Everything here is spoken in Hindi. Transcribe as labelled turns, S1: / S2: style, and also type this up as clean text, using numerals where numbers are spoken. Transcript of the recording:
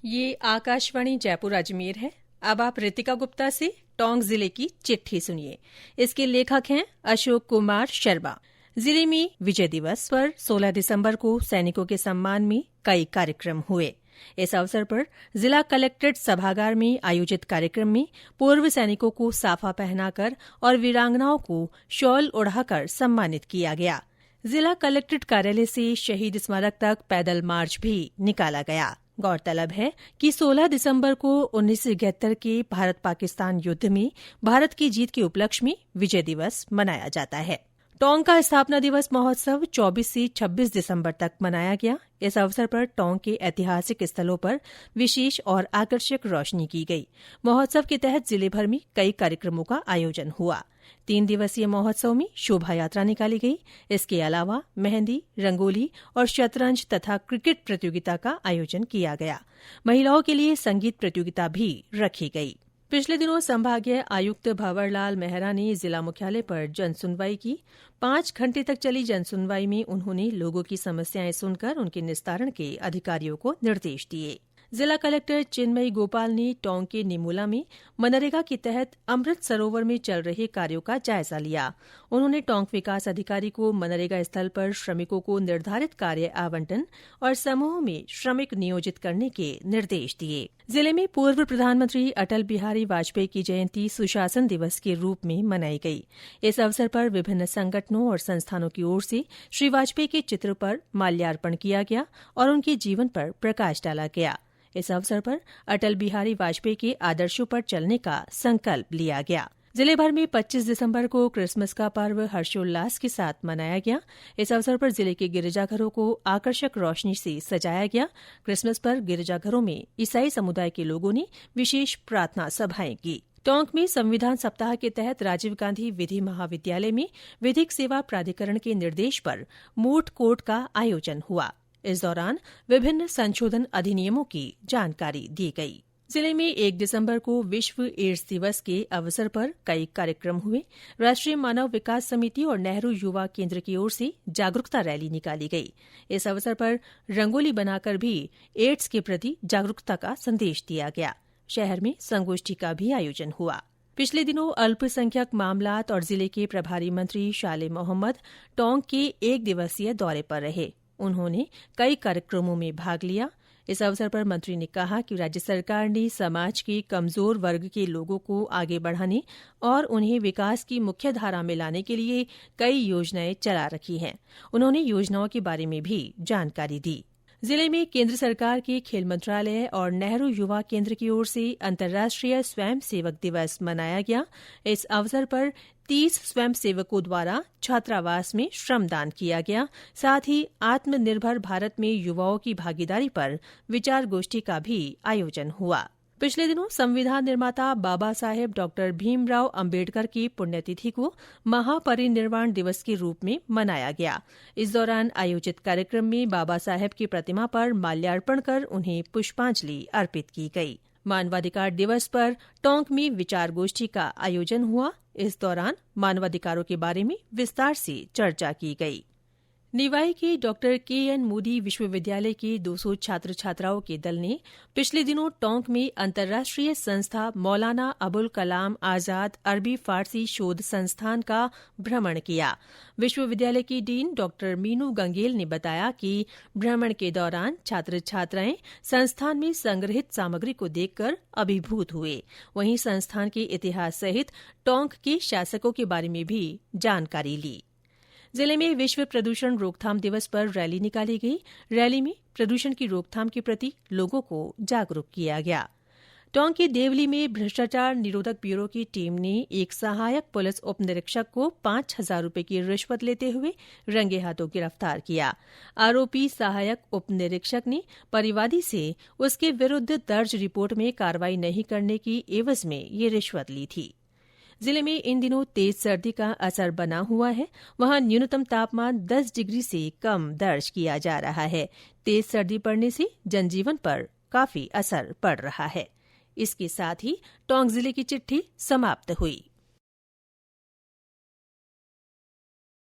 S1: ये आकाशवाणी जयपुर अजमेर है। अब आप रितिका गुप्ता से टोंक जिले की चिट्ठी सुनिए। इसके लेखक हैं अशोक कुमार शर्मा। जिले में विजय दिवस पर 16 दिसंबर को सैनिकों के सम्मान में कई कार्यक्रम हुए। इस अवसर पर जिला कलेक्ट्रेट सभागार में आयोजित कार्यक्रम में पूर्व सैनिकों को साफा पहनाकर और वीरांगनाओं को शॉल ओढ़ाकर सम्मानित किया गया। जिला कलेक्ट्रेट कार्यालय से शहीद स्मारक तक पैदल मार्च भी निकाला गया। गौरतलब है कि 16 दिसंबर को 1971 के भारत पाकिस्तान युद्ध में भारत की जीत के उपलक्ष्य में विजय दिवस मनाया जाता है। टोंक का स्थापना दिवस महोत्सव 24 से 26 दिसंबर तक मनाया गया। इस अवसर पर टोंक के ऐतिहासिक स्थलों पर विशेष और आकर्षक रोशनी की गई। महोत्सव के तहत जिले भर में कई कार्यक्रमों का आयोजन हुआ। 3 दिवसीय महोत्सव में शोभा यात्रा निकाली गई। इसके अलावा मेहंदी, रंगोली और शतरंज तथा क्रिकेट प्रतियोगिता का आयोजन किया गया। महिलाओं के लिए संगीत प्रतियोगिता भी रखी गई। पिछले दिनों संभागीय आयुक्त भंवरलाल मेहरा ने जिला मुख्यालय पर जनसुनवाई की। 5 घंटे तक चली जनसुनवाई में उन्होंने लोगों की समस्याएं सुनकर उनके निस्तारण के अधिकारियों को निर्देश दिए। जिला कलेक्टर चिन्मयी गोपाल ने टोंक के निमोला में मनरेगा के तहत अमृत सरोवर में चल रहे कार्यों का जायजा लिया। उन्होंने टोंक विकास अधिकारी को मनरेगा स्थल पर श्रमिकों को निर्धारित कार्य आवंटन और समूह में श्रमिक नियोजित करने के निर्देश दिए। जिले में पूर्व प्रधानमंत्री अटल बिहारी वाजपेयी की जयंती सुशासन दिवस के रूप में मनाई गई। इस अवसर पर विभिन्न संगठनों और संस्थानों की ओर से श्री वाजपेयी के चित्र पर माल्यार्पण किया गया और उनके जीवन पर प्रकाश डाला गया। इस अवसर पर अटल बिहारी वाजपेयी के आदर्शों पर चलने का संकल्प लिया गया। जिले भर में 25 दिसंबर को क्रिसमस का पर्व हर्षोल्लास के साथ मनाया गया। इस अवसर पर जिले के गिरिजाघरों को आकर्षक रोशनी से सजाया गया। क्रिसमस पर गिरिजाघरों में ईसाई समुदाय के लोगों ने विशेष प्रार्थना सभाएं की। टोंक में संविधान सप्ताह के तहत राजीव गांधी विधि महाविद्यालय में विधिक सेवा प्राधिकरण के निर्देश पर मूट कोर्ट का आयोजन हुआ। इस दौरान विभिन्न संशोधन अधिनियमों की जानकारी दी गई। जिले में 1 दिसंबर को विश्व एड्स दिवस के अवसर पर कई कार्यक्रम हुए। राष्ट्रीय मानव विकास समिति और नेहरू युवा केंद्र की ओर से जागरूकता रैली निकाली गई। इस अवसर पर रंगोली बनाकर भी एड्स के प्रति जागरूकता का संदेश दिया गया। शहर में संगोष्ठी का भी आयोजन हुआ। पिछले दिनों अल्पसंख्यक मामलात और जिले के प्रभारी मंत्री शाले मोहम्मद टोंक के 1 दिवसीय दौरे पर रहे। उन्होंने कई कार्यक्रमों में भाग लिया। इस अवसर पर मंत्री ने कहा कि राज्य सरकार ने समाज के कमजोर वर्ग के लोगों को आगे बढ़ाने और उन्हें विकास की मुख्य धारा में लाने के लिए कई योजनाएं चला रखी हैं। उन्होंने योजनाओं के बारे में भी जानकारी दी। जिले में केंद्र सरकार के खेल मंत्रालय और नेहरू युवा केंद्र की ओर से अंतर्राष्ट्रीय स्वयं सेवक दिवस मनाया गया। इस अवसर पर 30 स्वयं सेवकों द्वारा छात्रावास में श्रमदान किया गया। साथ ही आत्मनिर्भर भारत में युवाओं की भागीदारी पर विचार गोष्ठी का भी आयोजन हुआ। पिछले दिनों संविधान निर्माता बाबा साहेब डॉक्टर भीमराव अंबेडकर की पुण्यतिथि को महापरिनिर्वाण दिवस के रूप में मनाया गया। इस दौरान आयोजित कार्यक्रम में बाबा साहेब की प्रतिमा पर माल्यार्पण कर उन्हें पुष्पांजलि अर्पित की गई। मानवाधिकार दिवस पर टोंक में विचार गोष्ठी का आयोजन हुआ। इस दौरान मानवाधिकारों के बारे में विस्तार से चर्चा की गई। निवाई के डॉक्टर के.एन. मोदी विश्वविद्यालय के 200 छात्र छात्राओं के दल ने पिछले दिनों टोंक में अंतर्राष्ट्रीय संस्था मौलाना अबुल कलाम आजाद अरबी फारसी शोध संस्थान का भ्रमण किया। विश्वविद्यालय की डीन डॉक्टर मीनू गंगेल ने बताया कि भ्रमण के दौरान छात्र छात्राएं संस्थान में संग्रहित सामग्री को देखकर अभिभूत हुए। वहीं संस्थान के इतिहास सहित टोंक के शासकों के बारे में भी जानकारी ली। जिले में विश्व प्रदूषण रोकथाम दिवस पर रैली निकाली गई। रैली में प्रदूषण की रोकथाम के प्रति लोगों को जागरूक किया गया। टोंक के देवली में भ्रष्टाचार निरोधक ब्यूरो की टीम ने एक सहायक पुलिस उप निरीक्षक को 5,000 रूपये की रिश्वत लेते हुए रंगे हाथों गिरफ्तार किया। आरोपी सहायक उप निरीक्षक ने परिवादी से उसके विरुद्ध दर्ज रिपोर्ट में कार्रवाई नहीं करने की एवज में ये रिश्वत ली थी। जिले में इन दिनों तेज सर्दी का असर बना हुआ है। वहां न्यूनतम तापमान 10 डिग्री से कम दर्ज किया जा रहा है। तेज सर्दी पड़ने से जनजीवन पर काफी असर पड़ रहा है। इसके साथ ही टोंक जिले की चिट्ठी समाप्त हुई।